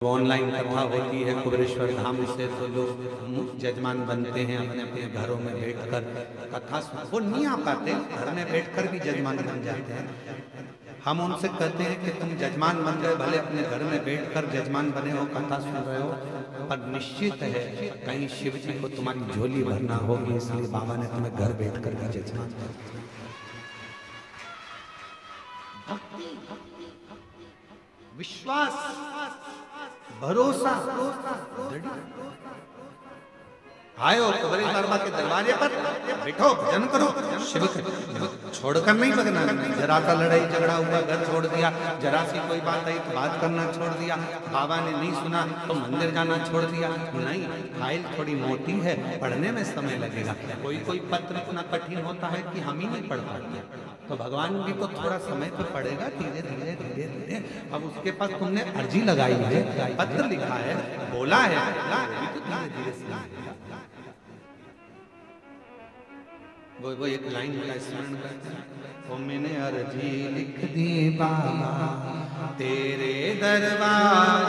Online कथा होती है कुबेरेश्वर धाम से, तो लोग जजमान बनते हैं अपने अपने घरों में बैठकर कथा सुन। वो नहीं आ पाते, घर में बैठकर भी जजमान बन जाते हैं। हम उनसे कहते हैं कि तुम जजमान बन गए, भले अपने घर में बैठकर जजमान बने हो, कथा सुन रहे हो, पर निश्चित है कहीं शिव जी को तुम्हारी झोली भरना होगी, इसलिए बाबा ने तुम्हें घर बैठकर भी जजमान बना। विश्वास, भरोसा, आयो कुबेरेश्वर बाबा के दरवाजे पर बैठो, भजन करो, शिव छोड़कर नहीं भगना। जरा सा लड़ाई झगड़ा हुआ, घर छोड़ दिया, जरा सी कोई बात आई तो बात करना छोड़ दिया, बाबा ने नहीं सुना तो मंदिर जाना छोड़ दिया। नहीं, फाइल थोड़ी मोटी है, पढ़ने में समय लगेगा। कोई कोई पत्र इतना कठिन होता है कि हम ही नहीं पढ़ पाते, तो भगवान भी तो थोड़ा समय तो पड़ेगा, धीरे धीरे धीरे धीरे। अब उसके पास तुमने अर्जी लगाई है, पत्र लिखा है, बोला है, तो धीरे धीरे सुना। वो एक लाइन का स्मरण करते हैं, ओ मैंने अर्जी लिख दी बाबा तेरे दरबार,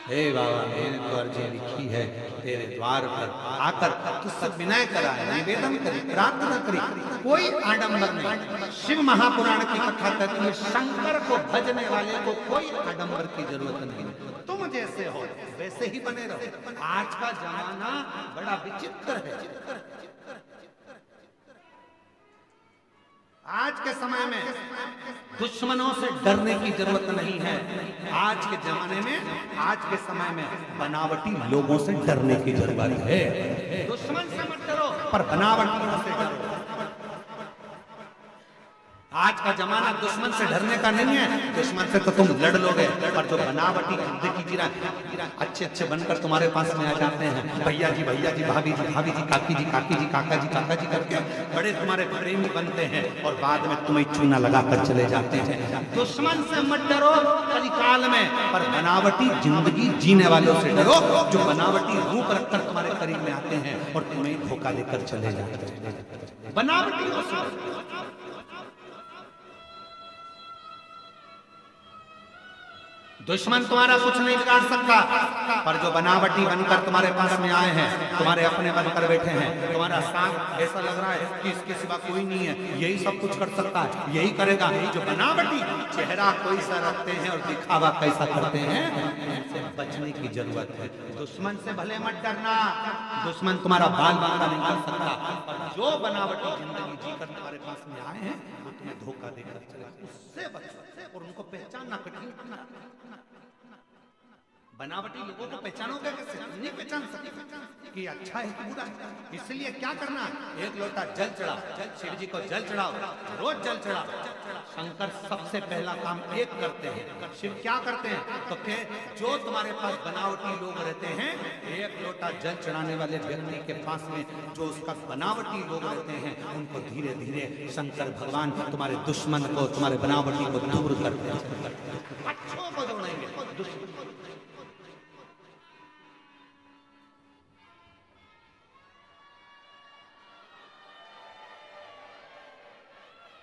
हे बाबा मैंने तो अर्जी लिखी है तेरे द्वार पर आकर तुझसे विनय करा, निवेदन करी, प्रार्थना करी, कोई आडंबर नहीं। शिव महापुराण की कथा कहती है शंकर को भजने वाले को कोई आडंबर की जरूरत नहीं, तुम जैसे हो वैसे ही बने रहो। आज का जमाना बड़ा विचित्र है। आज के समय में दुश्मनों से डरने की जरूरत नहीं है। आज के जमाने में, आज के समय में बनावटी लोगों से डरने की जरूरत है। दुश्मन से मत डरो, पर बनावटियों से डरो। आज का जमाना दुश्मन से डरने का नहीं है। दुश्मन से तो तुम लड़ लोगे, पर जो बनावटी जिंदगी जी रहा, अच्छे अच्छे बनकर तुम्हारे पास में आ जाते हैं, भैया जी, भाभी जी, काकी जी, काका जी करके बड़े तुम्हारे प्रेमी बनते हैं, और बाद में तुम्हें चूना लगाकर चले जाते हैं। दुश्मन से मत डरो कलिकाल में, पर बनावटी जिंदगी जीने वालों से डरो, जो बनावटी रूप रखकर तुम्हारे करीब में आते हैं और तुम्हें धोखा देकर चले जाते हैं। बनावटी दुश्मन तुम्हारा कुछ नहीं बिगाड़ सकता, पर जो बनावटी बनकर तुम्हारे पास में आए हैं, तुम्हारे अपने बनकर बैठे हैं, तुम्हारा साथ ऐसा लग रहा है कि इसके सिवा कोई नहीं है, यही सब कुछ कर सकता है, यही करेगा, जो बनावटी चेहरा कोई सा रखते हैं और दिखावा कैसा करते हैं, इनसे बचने की जरूरत है। दुश्मन से भले मत डरना, दुश्मन तुम्हारा बाल बांका नहीं कर सकता, पर जो बनावटी जिंदगी जीकर तुम्हारे पास में आए हैं वो तुम्हें धोखा देकर चला, उससे बचो। और उनको पहचानना कठिन करना। बनावटी लोगों को पहचानोगे कैसे? नहीं पहचान सकते कि अच्छा है बुरा है। इसलिए क्या करना, एक लोटा जल चढ़ाओ, शिव जी को जल चढ़ाओ, रोज जल चढ़ाओ। शंकर सबसे पहला काम एक करते हैं, शिव क्या करते हैं, तो के जो तुम्हारे पास बनावटी लोग रहते हैं, एक लोटा जल चढ़ाने वाले व्यक्ति के पास में जो उसका बनावटी लोग रहते हैं, उनको धीरे धीरे शंकर भगवान तुम्हारे दुश्मन को, तुम्हारे बनावटी को दूर करते हैं, अच्छों को जोड़ेंगे।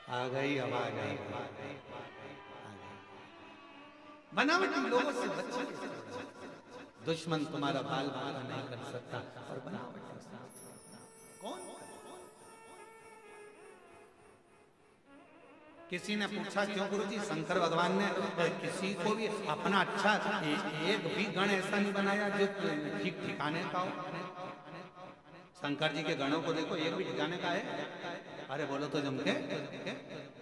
आ गई आवाज, बनावटी लोगों से बचिए। दुश्मन तुम्हारा बाल बांका नहीं कर सकता, और बनावटी कौन? किसी ने पूछा क्यों गुरुजी, शंकर भगवान ने किसी को भी अपना अच्छा एक भी गण ऐसा नहीं बनाया जो ठीक ठिकाने का हो। शंकर जी के गणों को देखो, एक भी ठिकाने का है? अरे बोलो तो जम के।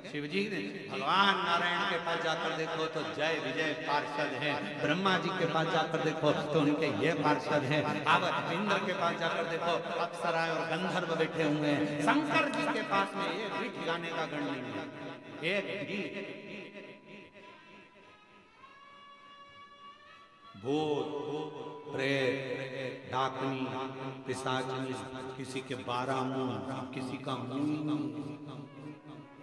शिव जी ने भगवान नारायण के पास जाकर देखो तो जय विजय पार्षद हैं, ब्रह्मा जी के पास जाकर देखो तो उनके ये पार्षद हैं, अब इंद्र के पास जाकर देखो अप्सराएं और गंधर्व बैठे हुए हैं। शंकर जी के पास में एक भी ठिकाने का गण नहीं है, एक भी। भूत, प्रेत, डाकनी, पिशाचनी, किसी के 12 मुंह, किसी का मुंह,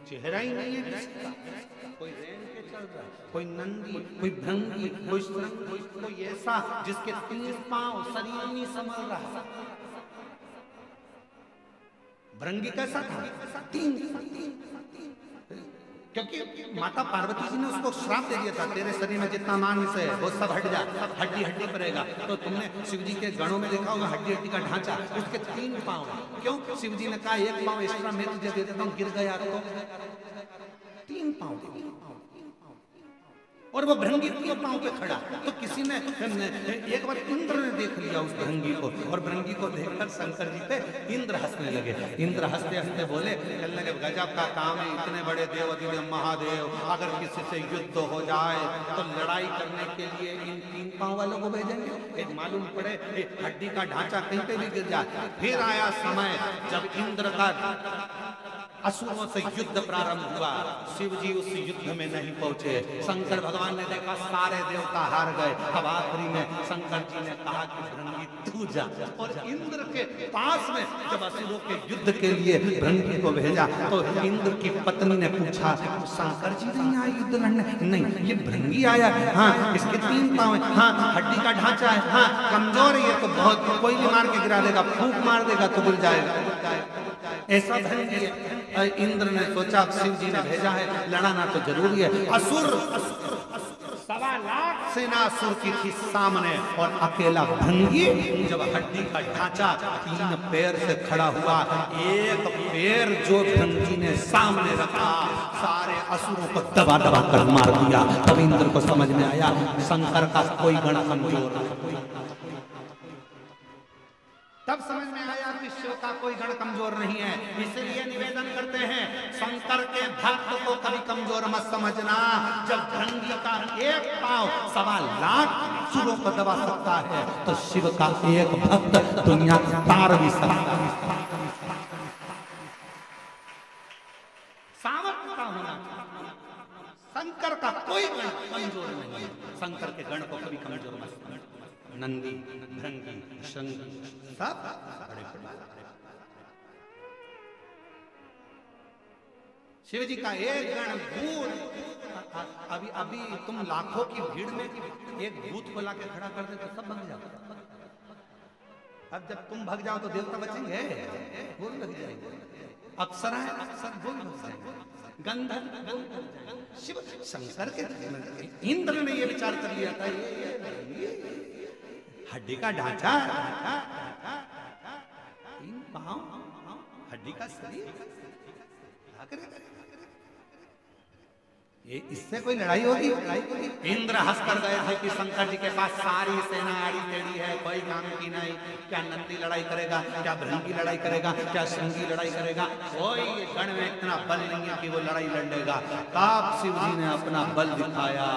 चेहरा ही नहीं है किसी का। कोई रेंग के चल रहा है, कोई नंदी, कोई भृंगी, कोई सुरंगी, कोई ऐसा जिसके 3 पांव शरीर नहीं संभल रहा। भृंगी कैसा था? 3 क्योंकि माता पार्वती जी ने उसको श्राप दे दिया था, तेरे शरीर में जितना मांस है वो सब हट जा, सब हड्डी हड्डी पर रहेगा। तो तुमने शिव जी के गणों में देखा होगा हड्डी हड्डी का ढांचा, उसके 3 पांव। क्यों? शिव जी ने कहा 1 पांव एक्स्ट्रा मैं तुझे दे देता हूँ, गिर गया तो 3 पांव। और वो भृंगी 3 पांव पे खड़ा। तो किसी ने एक बार इंद्र ने देख लिया उस भृंगी को, और भृंगी को देखकर शंकर जी पे इंद्र हंसने लगे। इंद्र हंसते हंसते बोले, कहने लगे गजब का काम है, इतने बड़े देव अधिदेव महादेव, अगर किसी से युद्ध हो जाए तो लड़ाई करने के लिए इन 3 पांव वालों को भेजेंगे? एक मालूम पड़े हड्डी का ढांचा कहीं पे भी गिर जाए। फिर आया समय जब इंद्र का असुरों से युद्ध प्रारंभ हुआ। शिव जी उस युद्ध में नहीं पहुंचे। शंकर भगवान ने देखा सारे देवता हार गए। अब आखिरी में शंकर जी ने कहा कि भृंगी तू जा। और इंद्र के पास में जब असुरों के युद्ध के लिए भृंगी को भेजा तो इंद्र की पत्नी ने पूछा, शंकर जी नहीं आए युद्ध लड़ने? नहीं, ये भृंगी आया। हाँ, इसके 3 पांव है, हाँ हड्डी का ढांचा है, हाँ कमजोर है, ये तो बहुत कोई भी मार के गिरा देगा, फूंक मार देगा तो गिर जाएगा। ऐसा भृंगी है। इंद्र ने सोचा शिव जी ने भेजा है, लड़ाना तो जरूरी है। असुर 1.25 लाख सेना असुर की थी सामने, और अकेला भृंगी जब हड्डी का ढांचा 3 पैर से खड़ा हुआ, एक पैर जो भृंगी ने सामने रखा सारे असुरों को दबा दबा कर मार दिया। तब इंद्र को समझ में आया शंकर का कोई गण कमजोर। तब समझ में आया कि शिव का कोई गण कमजोर नहीं है। इसलिए निवेदन करते हैं शंकर के भक्त को कभी कमजोर मत समझना। जब भृंगी का 1 पांव 1.25 लाख असुरों को दबा सकता है तो शिव का एक भक्त दुनिया तार भी सकता है। सामर्थ्य का होना, शंकर का कोई गण कमजोर नहीं है। शंकर के गण को कभी कमजोर मत समझना। नंदी, भृंगी, शंगी सब बड़े बड़े। शिव जी का एक गण भूत, अभी तुम लाखों की भीड़ में एक भूत को लाके खड़ा कर दे तो सब भाग जाओ। अब जब तुम भाग जाओ तो देवता बचेंगे? वो भी लग जाएंगे। अप्सराएं अक्सर वो भी लग जाएंगे। गंधर्व शिव शंकर के इंद्र ने ये विचार कर लिया था, ये हड्डी का ढांचा, 3 पांव, हड्डी का शरीर, ये इससे कोई लड़ाई होगी? इंद्र हंस कर गए थे कि शंकर जी के पास सारी सेना आड़ी टेढ़ी है, कोई काम की नहीं। क्या नंदी लड़ाई करेगा? क्या भृंगी लड़ाई करेगा? क्या शंगी लड़ाई करेगा? कोई गण में इतना बल नहीं है कि वो लड़ाई लड़ लेगा। तब शिव जी ने अपना बल दिखाया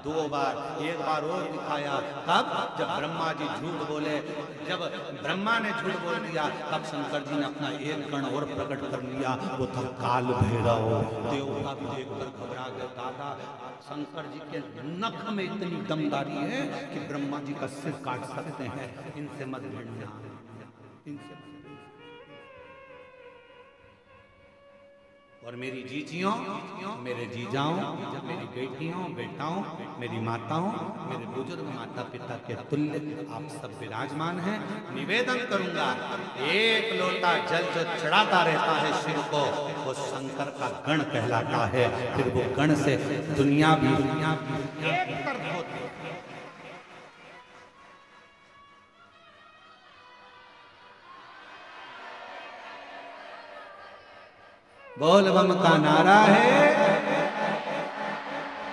2 बार, 1 बार और दिखाया। तब जब ब्रह्मा जी झूठ बोले, जब ब्रह्मा ने झूठ बोल दिया, तब शंकर जी ने अपना एक गण और प्रकट कर लिया। वो था काल भैरव। देवता भी देखकर घबरा गए। दादा शंकर जी के नख में इतनी दमदारी है कि ब्रह्मा जी का सिर काट सकते हैं। इनसे मत भिड़ना, इनसे। और मेरी जीजियों, मेरे जीजाओं, मेरी बेटियों, बेटाओं, मेरी माताओं, मेरे बुजुर्ग माता पिता के तुल्य आप सब विराजमान हैं। निवेदन करूंगा, 1 लोटा जल जो चढ़ाता रहता है शिव को, वो शंकर का गण कहलाता है। फिर वो गण से दुनिया भी एक तरफ होती है। बोल बम का नारा है,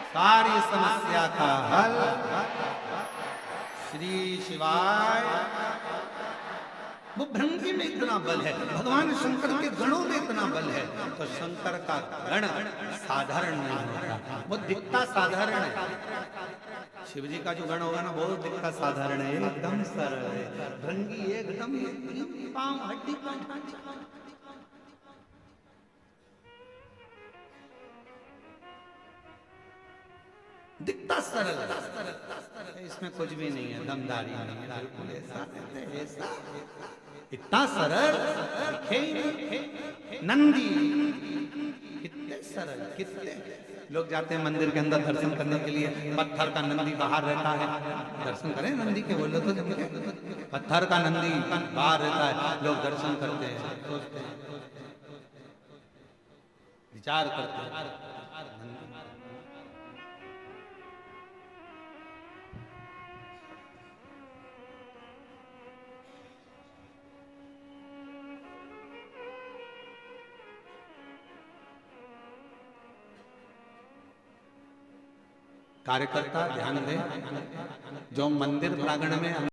सारी समस्या का हल। श्री शिवाय। वो भृंगी में इतना बल है, भगवान शंकर के गणों में इतना बल है, तो शंकर का गण साधारण नहीं होता, वो दिखता साधारण है। शिव जी का जो गण होगा ना, बहुत दिखता साधारण है, एकदम सरल है। भृंगी एकदम 3 पांव हड्डी का ढांचा, दिखता सरल, इसमें कुछ भी नहीं है, दमदारी नहीं है, बिल्कुल ऐसा इतना सरल नंदी, कितने सरल, कितने लोग जाते हैं मंदिर के अंदर दर्शन करने के लिए, पत्थर का नंदी बाहर रहता है, दर्शन करें नंदी के, बोलो तो पत्थर का नंदी बाहर रहता है, लोग दर्शन करते हैं, सोचते हैं विचार करते हैं। कार्यकर्ता ध्यान दें, जो मंदिर प्रांगण में